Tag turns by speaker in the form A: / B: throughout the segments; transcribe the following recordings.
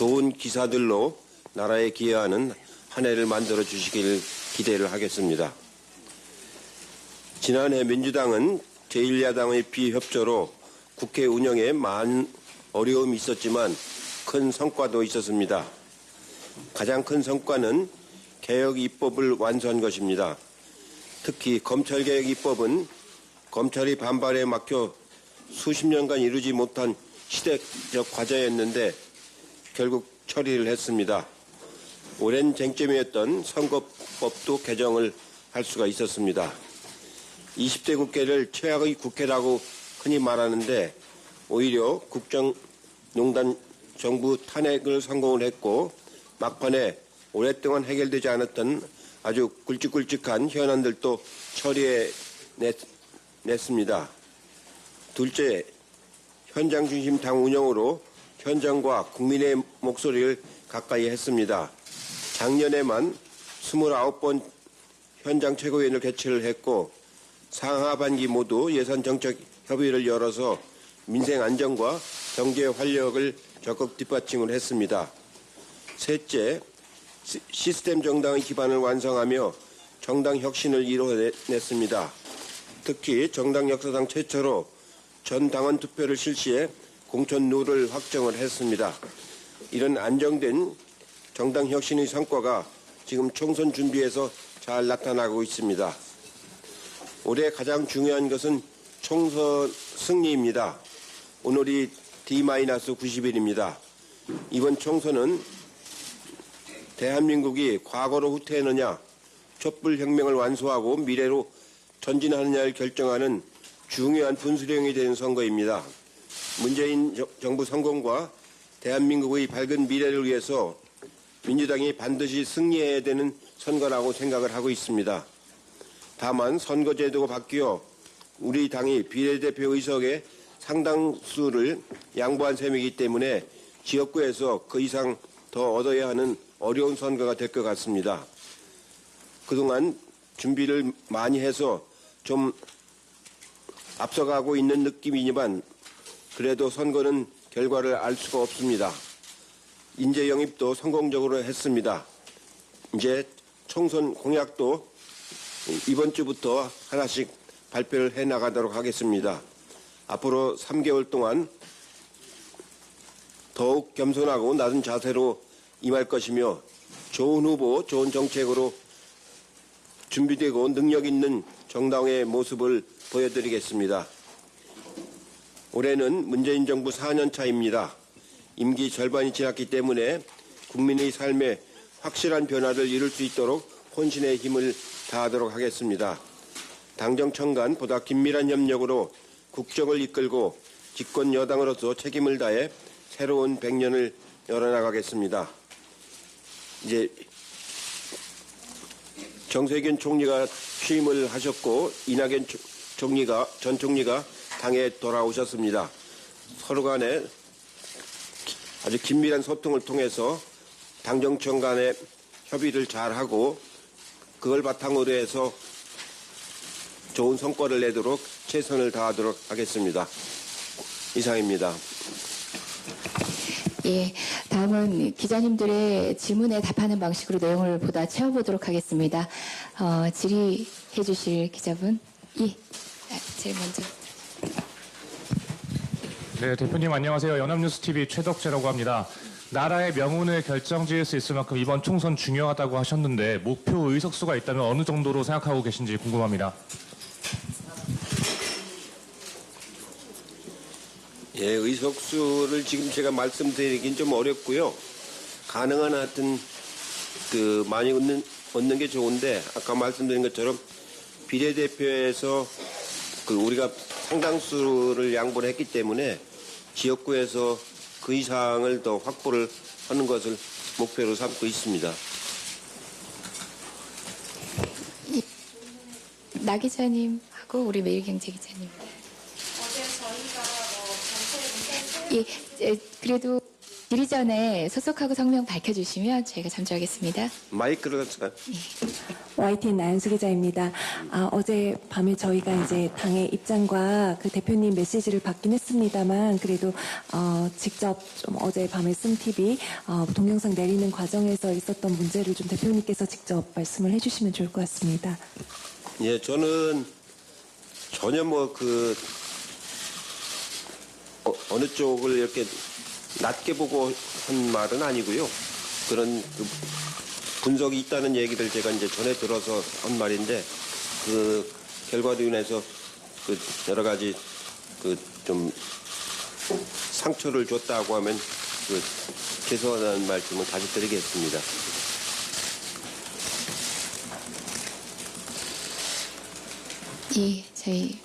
A: 좋은 기사들로 나라에 기여하는 한 해를 만들어 주시길 기대를 하겠습니다. 지난해 민주당은 제1야당의 비협조로 국회 운영에 많은 어려움이 있었지만 큰 성과도 있었습니다. 가장 큰 성과는 개혁 입법을 완수한 것입니다. 특히 검찰개혁 입법은 검찰이 반발에 막혀 수십 년간 이루지 못한 시대적 과제였는데 결국 처리를 했습니다. 오랜 쟁점이었던 선거법도 개정을 할 수가 있었습니다. 20대 국회를 최악의 국회라고 흔히 말하는데 오히려 국정농단 정부 탄핵을 성공을 했고 막판에 오랫동안 해결되지 않았던 아주 굵직굵직한 현안들도 처리해냈습니다. 둘째, 현장 중심 당 운영으로 현장과 국민의 목소리를 가까이 했습니다. 작년에만 29번 현장 최고위원을 개최를 했고 상하반기 모두 예산정책 협의를 열어서 민생 안정과 경제 활력을 적극 뒷받침을 했습니다. 셋째, 시스템 정당의 기반을 완성하며 정당 혁신을 이뤄냈습니다. 특히 정당 역사상 최초로 전 당원 투표를 실시해 공천 룰을 확정을 했습니다. 이런 안정된 정당 혁신의 성과가 지금 총선 준비에서 잘 나타나고 있습니다. 올해 가장 중요한 것은 총선 승리입니다. 오늘이 D-90일입니다. 이번 총선은 대한민국이 과거로 후퇴하느냐, 촛불혁명을 완수하고 미래로 전진하느냐를 결정하는 중요한 분수령이 되는 선거입니다. 문재인 정부 성공과 대한민국의 밝은 미래를 위해서 민주당이 반드시 승리해야 되는 선거라고 생각을 하고 있습니다. 다만 선거제도가 바뀌어 우리 당이 비례대표 의석의 상당수를 양보한 셈이기 때문에 지역구에서 그 이상 더 얻어야 하는 어려운 선거가 될 것 같습니다. 그동안 준비를 많이 해서 좀 앞서가고 있는 느낌이지만 그래도 선거는 결과를 알 수가 없습니다. 인재 영입도 성공적으로 했습니다. 이제 총선 공약도 이번 주부터 하나씩 발표를 해나가도록 하겠습니다. 앞으로 3개월 동안 더욱 겸손하고 낮은 자세로 임할 것이며 좋은 후보, 좋은 정책으로 준비되고 능력 있는 정당의 모습을 보여드리겠습니다. 올해는 문재인 정부 4년 차입니다. 임기 절반이 지났기 때문에 국민의 삶에 확실한 변화를 이룰 수 있도록 혼신의 힘을 다하도록 하겠습니다. 당정청 간 보다 긴밀한 협력으로 국정을 이끌고 집권 여당으로서 책임을 다해 새로운 100년을 열어나가겠습니다. 이제 정세균 총리가 취임을 하셨고 이낙연 전 총리가 당에 돌아오셨습니다. 서로 간에 아주 긴밀한 소통을 통해서 당정청 간의 협의를 잘하고 그걸 바탕으로 해서 좋은 성과를 내도록 최선을 다하도록 하겠습니다. 이상입니다.
B: 예, 다음은 기자님들의 질문에 답하는 방식으로 내용을 보다 채워보도록 하겠습니다. 질의해 주실 기자분. 예, 제일 먼저.
C: 네, 대표님 안녕하세요. 연합뉴스TV 최덕재라고 합니다. 나라의 명운을 결정지을 수 있을 만큼 이번 총선 중요하다고 하셨는데 목표 의석수가 있다면 어느 정도로 생각하고 계신지 궁금합니다.
A: 예, 의석수를 지금 제가 말씀드리긴 좀 어렵고요. 가능한 하여튼 많이 얻는 게 좋은데 아까 말씀드린 것처럼 비례대표에서 우리가 상당수를 양보를 했기 때문에 지역구에서 그 이상을 더 확보를 하는 것을 목표로 삼고 있습니다.
B: 나 기자님하고 우리 매일경제 기자님.
D: 어제 저희가 전체
B: 예, 그래도 질의 전에 소속하고 성명 밝혀주시면 저희가 잠주하겠습니다.
A: 마이크를
D: YTN 나연수 기자입니다. 어제 밤에 저희가 이제 당의 입장과 그 대표님 메시지를 받긴 했습니다만 그래도 직접 좀 어제 밤에 쓴 TV 동영상 내리는 과정에서 있었던 문제를 좀 대표님께서 직접 말씀을 해주시면 좋을 것 같습니다.
A: 예, 저는 전혀 어느 쪽을 이렇게 낮게 보고 한 말은 아니고요. 그런 분석이 있다는 얘기를 제가 이제 전에 들어서 한 말인데 그 결과로 인해서 여러 가지 좀 상처를 줬다고 하면 죄송하다는 말씀을 다시 드리겠습니다.
B: 예, 저희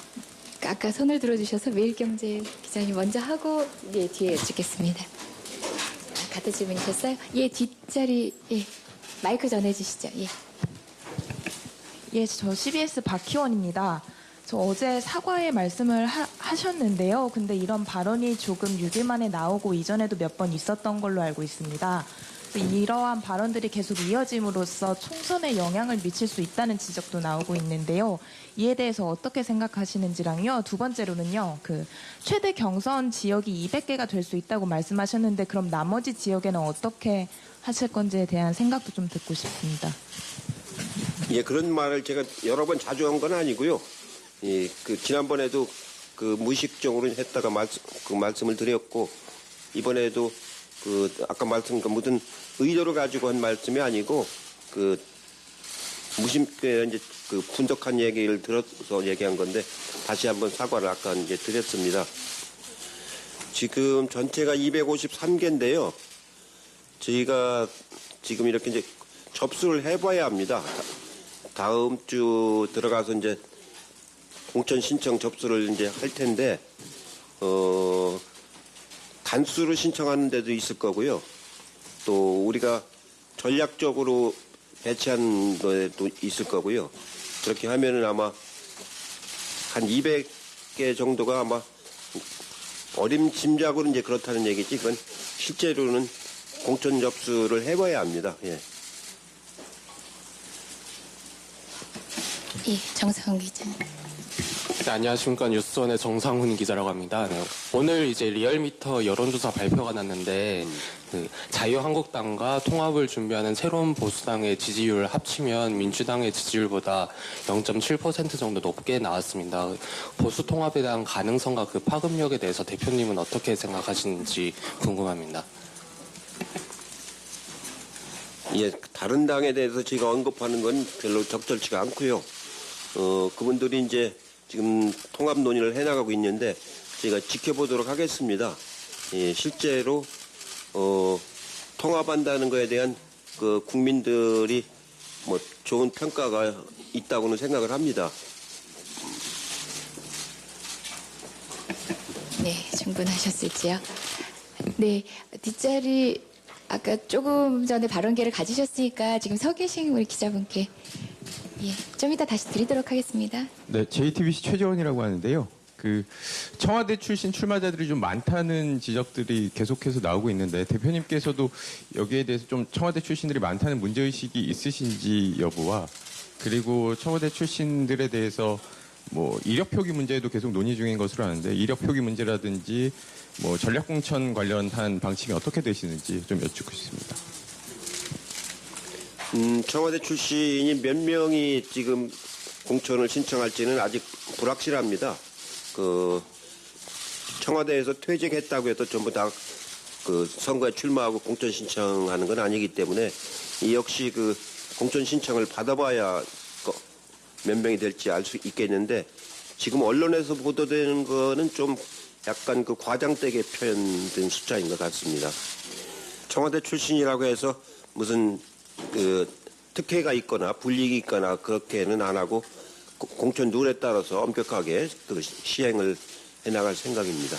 B: 아까 손을 들어주셔서 매일경제 기자님 먼저 하고 예, 뒤에 여쭙겠습니다. 같은 질문이셨어요? 예, 뒷자리 예, 마이크 전해주시죠. 예.
E: 예, 저 CBS 박희원입니다. 저 어제 사과의 말씀을 하셨는데요. 근데 이런 발언이 조금 6일 만에 나오고 이전에도 몇 번 있었던 걸로 알고 있습니다. 그래서 이러한 발언들이 계속 이어짐으로써 총선에 영향을 미칠 수 있다는 지적도 나오고 있는데요. 이에 대해서 어떻게 생각하시는지랑요. 두 번째로는요. 최대 경선 지역이 200개가 될 수 있다고 말씀하셨는데 그럼 나머지 지역에는 어떻게 하실 건지에 대한 생각도 좀 듣고 싶습니다.
A: 예, 그런 말을 제가 여러 번 자주 한 건 아니고요. 예, 지난번에도 무의식적으로 했다가 말씀을 드렸고, 이번에도 아까 무슨 의도를 가지고 한 말씀이 아니고, 무심게 이제 분석한 얘기를 들어서 얘기한 건데, 다시 한번 사과를 아까 이제 드렸습니다. 지금 전체가 253개인데요. 저희가 지금 이렇게 이제 접수를 해봐야 합니다. 다음 주 들어가서 이제 공천 신청 접수를 이제 할 텐데, 단수로 신청하는 데도 있을 거고요. 또 우리가 전략적으로 배치한 데도 있을 거고요. 그렇게 하면은 아마 한 200개 정도가 아마 어림짐작으로 이제 그렇다는 얘기지. 그건 실제로는 공천 접수를 해봐야 합니다. 예.
B: 예, 정상훈 기자님.
F: 네, 안녕하십니까. 뉴스원의 정상훈 기자라고 합니다. 네, 오늘 이제 리얼미터 여론조사 발표가 났는데 자유한국당과 통합을 준비하는 새로운 보수당의 지지율을 합치면 민주당의 지지율보다 0.7% 정도 높게 나왔습니다. 보수 통합에 대한 가능성과 그 파급력에 대해서 대표님은 어떻게 생각하시는지 궁금합니다.
A: 예, 다른 당에 대해서 제가 언급하는 건 별로 적절치가 않고요. 그분들이 이제 지금 통합 논의를 해나가고 있는데 제가 지켜보도록 하겠습니다. 예, 실제로 통합한다는 거에 대한 국민들이 좋은 평가가 있다고는 생각을 합니다.
B: 네, 충분하셨을지요. 네, 뒷자리 아까 조금 전에 발언기를 가지셨으니까 지금 서 계신 우리 기자분께 예, 좀 이따 다시 드리도록 하겠습니다.
G: 네, JTBC 최재원이라고 하는데요. 청와대 출신 출마자들이 좀 많다는 지적들이 계속해서 나오고 있는데 대표님께서도 여기에 대해서 좀 청와대 출신들이 많다는 문제의식이 있으신지 여부와 그리고 청와대 출신들에 대해서 이력 표기 문제도 계속 논의 중인 것으로 아는데 이력 표기 문제라든지 전략공천 관련한 방침이 어떻게 되시는지 좀 여쭙고 싶습니다.
A: 청와대 출신이 몇 명이 지금 공천을 신청할지는 아직 불확실합니다. 청와대에서 퇴직했다고 해도 전부 다 선거에 출마하고 공천 신청하는 건 아니기 때문에 이 역시 공천 신청을 받아봐야 몇 명이 될지 알 수 있겠는데 지금 언론에서 보도되는 거는 좀 약간 과장되게 표현된 숫자인 것 같습니다. 청와대 출신이라고 해서 무슨 특혜가 있거나 불이익이 있거나 그렇게는 안 하고 공천 룰에 따라서 엄격하게 시행을 해나갈 생각입니다.